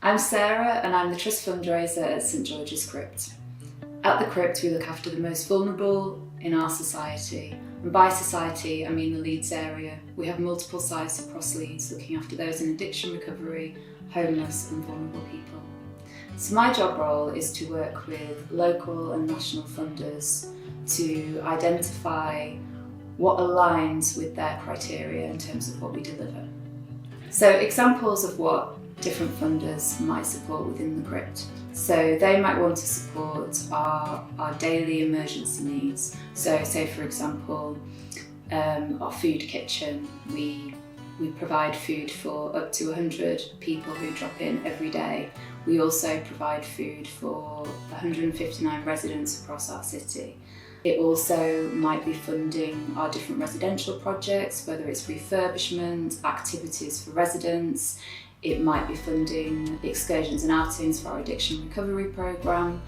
I'm Sarah and I'm the Trust fundraiser at St George's Crypt. At the Crypt we look after the most vulnerable in our society, and by society I mean the Leeds area. We have multiple sites across Leeds looking after those in addiction recovery, homeless and vulnerable people. So my job role is to work with local and national funders to identify what aligns with their criteria in terms of what we deliver. So examples of what different funders might support within the Crypt. So they might want to support our daily emergency needs. So say for example, our food kitchen, we provide food for up to 100 people who drop in every day. We also provide food for 159 residents across our city. It also might be funding our different residential projects, whether it's refurbishment, activities for residents. It might be funding excursions and outings for our addiction recovery programme,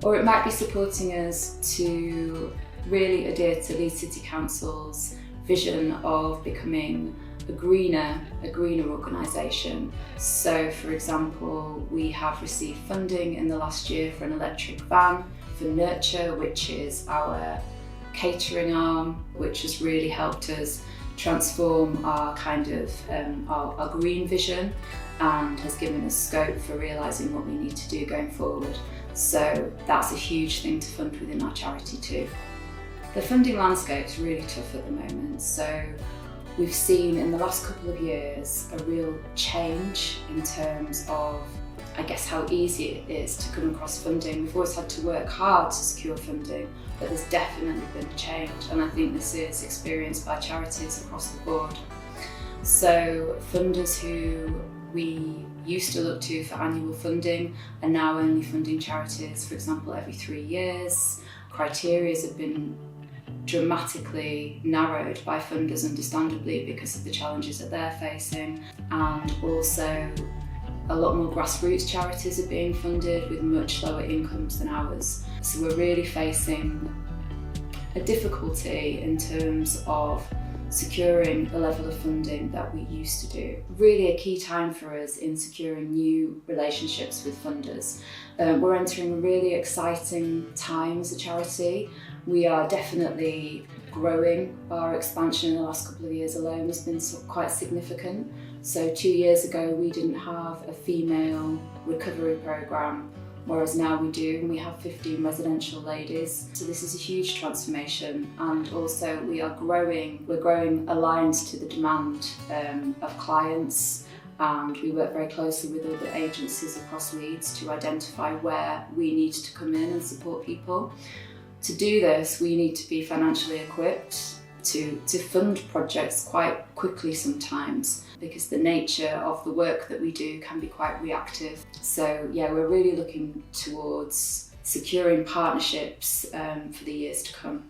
or it might be supporting us to really adhere to Leeds City Council's vision of becoming a greener organisation. So for example, we have received funding in the last year for an electric van for Nurture, which is our catering arm, which has really helped us transform our our green vision and has given us scope for realising what we need to do going forward. So that's a huge thing to fund within our charity too. The funding landscape is really tough at the moment, so we've seen in the last couple of years a real change in terms of how easy it is to come across funding. We've always had to work hard to secure funding, but there's definitely been a change, and I think this is experienced by charities across the board. So funders who we used to look to for annual funding are now only funding charities, for example, every 3 years. Criteria have been dramatically narrowed by funders, understandably, because of the challenges that they're facing, and also a lot more grassroots charities are being funded with much lower incomes than ours. So we're really facing a difficulty in terms of securing the level of funding that we used to do. Really a key time for us in securing new relationships with funders. We're entering a really exciting time as a charity. We are definitely growing. Our expansion in the last couple of years alone has been quite significant. So 2 years ago we didn't have a female recovery programme, whereas now we do, and we have 15 residential ladies. So this is a huge transformation, and also we're growing aligned to the demand of clients, and we work very closely with other agencies across Leeds to identify where we need to come in and support people. To do this, we need to be financially equipped to fund projects quite quickly sometimes, because the nature of the work that we do can be quite reactive. So yeah, we're really looking towards securing partnerships for the years to come.